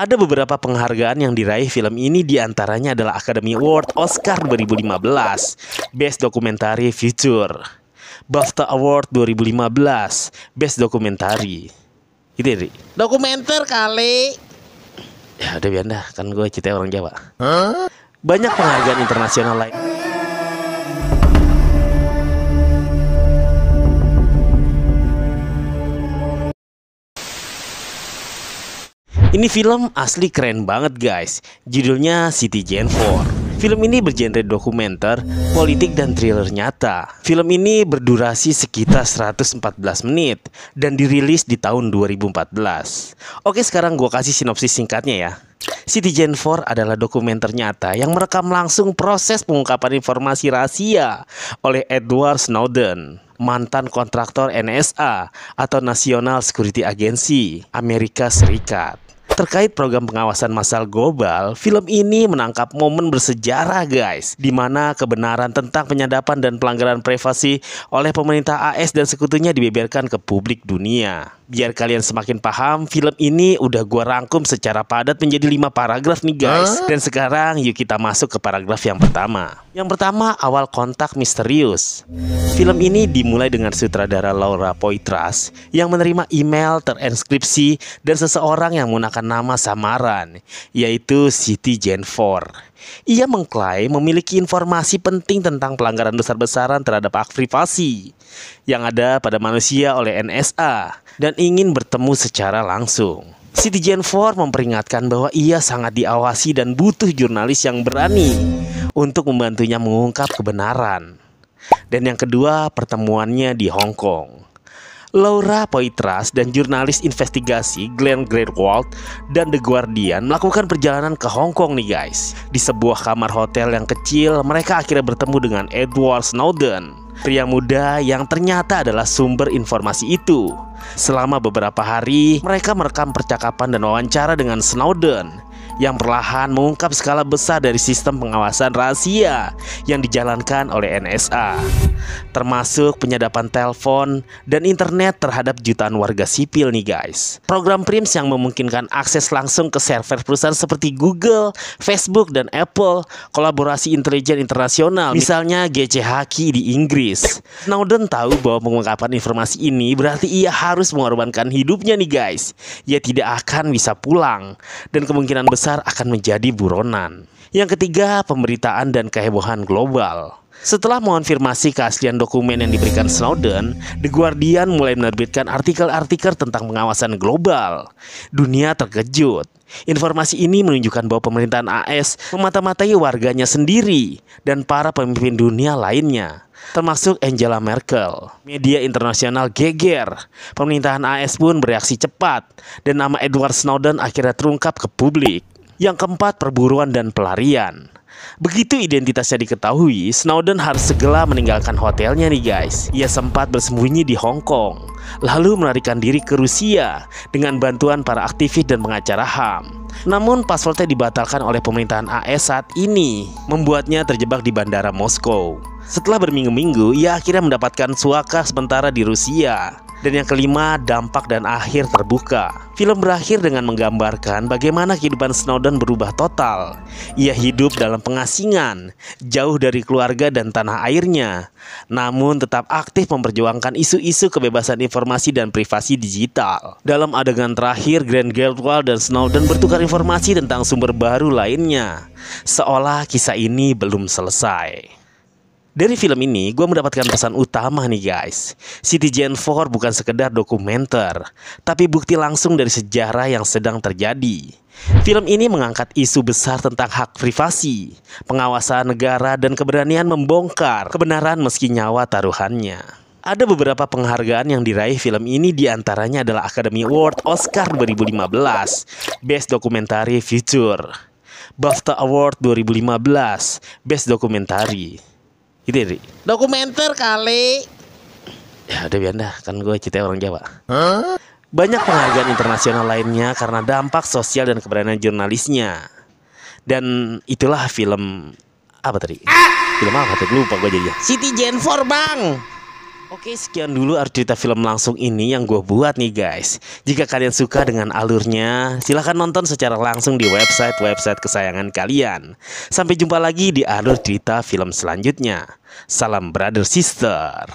Ada beberapa penghargaan yang diraih film ini, diantaranya adalah Academy Award Oscar 2015, Best Documentary Feature, BAFTA Award 2015, Best Documentary. Itu ya, Ri? Dokumenter kali. Ya udah biar dah, kan gue ceritanya orang Jawa. Banyak penghargaan internasional lain. Ini film asli keren banget guys. Judulnya Citizen 4. Film ini bergenre dokumenter, politik dan thriller nyata. Film ini berdurasi sekitar 114 menit dan dirilis di tahun 2014. Oke, sekarang gue kasih sinopsis singkatnya ya. Citizen 4 adalah dokumenter nyata yang merekam langsung proses pengungkapan informasi rahasia oleh Edward Snowden, mantan kontraktor NSA atau National Security Agency Amerika Serikat. Terkait program pengawasan massal global, film ini menangkap momen bersejarah guys, di mana kebenaran tentang penyadapan dan pelanggaran privasi oleh pemerintah AS dan sekutunya dibeberkan ke publik dunia. Biar kalian semakin paham, film ini udah gua rangkum secara padat menjadi 5 paragraf nih guys. Dan sekarang yuk kita masuk ke paragraf yang pertama. Yang pertama, awal kontak misterius. Film ini dimulai dengan sutradara Laura Poitras yang menerima email terenskripsi dan seseorang yang menggunakan nama samaran, yaitu Citizen 4. Ia mengklaim memiliki informasi penting tentang pelanggaran besar-besaran terhadap hak privasi yang ada pada manusia oleh NSA dan ingin bertemu secara langsung. Citizen 4 memperingatkan bahwa ia sangat diawasi dan butuh jurnalis yang berani untuk membantunya mengungkap kebenaran. Dan yang kedua, pertemuannya di Hong Kong. Laura Poitras dan jurnalis investigasi Glenn Greenwald dan The Guardian melakukan perjalanan ke Hong Kong nih guys. Di sebuah kamar hotel yang kecil, mereka akhirnya bertemu dengan Edward Snowden, pria muda yang ternyata adalah sumber informasi itu. Selama beberapa hari, mereka merekam percakapan dan wawancara dengan Snowden yang perlahan mengungkap skala besar dari sistem pengawasan rahasia yang dijalankan oleh NSA, termasuk penyadapan telepon dan internet terhadap jutaan warga sipil nih guys. Program PRIMS yang memungkinkan akses langsung ke server perusahaan seperti Google, Facebook, dan Apple, kolaborasi intelijen internasional, misalnya GC Haki di Inggris. Snowden tahu bahwa pengungkapan informasi ini berarti ia harus mengorbankan hidupnya nih guys. Ia tidak akan bisa pulang dan kemungkinan besar akan menjadi buronan. Yang ketiga, pemberitaan dan kehebohan global. Setelah mengonfirmasi keaslian dokumen yang diberikan Snowden, The Guardian mulai menerbitkan artikel-artikel tentang pengawasan global. Dunia terkejut. Informasi ini menunjukkan bahwa pemerintahan AS memata-matai warganya sendiri dan para pemimpin dunia lainnya, termasuk Angela Merkel. Media internasional geger. Pemerintahan AS pun bereaksi cepat dan nama Edward Snowden akhirnya terungkap ke publik. Yang keempat, perburuan dan pelarian. Begitu identitasnya diketahui, Snowden harus segera meninggalkan hotelnya nih guys. Ia sempat bersembunyi di Hong Kong, lalu melarikan diri ke Rusia dengan bantuan para aktivis dan pengacara HAM. Namun paspornya dibatalkan oleh pemerintahan AS saat ini, membuatnya terjebak di bandara Moskow. Setelah berminggu-minggu, ia akhirnya mendapatkan suaka sementara di Rusia. Dan yang kelima, dampak dan akhir terbuka. Film berakhir dengan menggambarkan bagaimana kehidupan Snowden berubah total. Ia hidup dalam pengasingan, jauh dari keluarga dan tanah airnya, namun tetap aktif memperjuangkan isu-isu kebebasan informasi dan privasi digital. Dalam adegan terakhir, Glenn Greenwald dan Snowden bertukar informasi tentang sumber baru lainnya, seolah kisah ini belum selesai. Dari film ini, gue mendapatkan pesan utama nih guys. Citizen 4 bukan sekedar dokumenter, tapi bukti langsung dari sejarah yang sedang terjadi. Film ini mengangkat isu besar tentang hak privasi, pengawasan negara, dan keberanian membongkar kebenaran meski nyawa taruhannya. Ada beberapa penghargaan yang diraih film ini, diantaranya adalah Academy Award Oscar 2015, Best Documentary Feature, BAFTA Award 2015, Best Documentary. Itu ya, Ri? Dokumenter kali. Ya udah biar dah, kan gue ceritanya orang Jawa. Banyak penghargaan internasional lainnya karena dampak sosial dan keberanian jurnalisnya. Dan itulah film apa tadi? Film apa tadi? Lupa gue jadinya. Citizen 4 bang. Oke, sekian dulu arti cerita film langsung ini yang gue buat nih guys. Jika kalian suka dengan alurnya, silahkan nonton secara langsung di website kesayangan kalian. Sampai jumpa lagi di alur cerita film selanjutnya. Salam brother sister.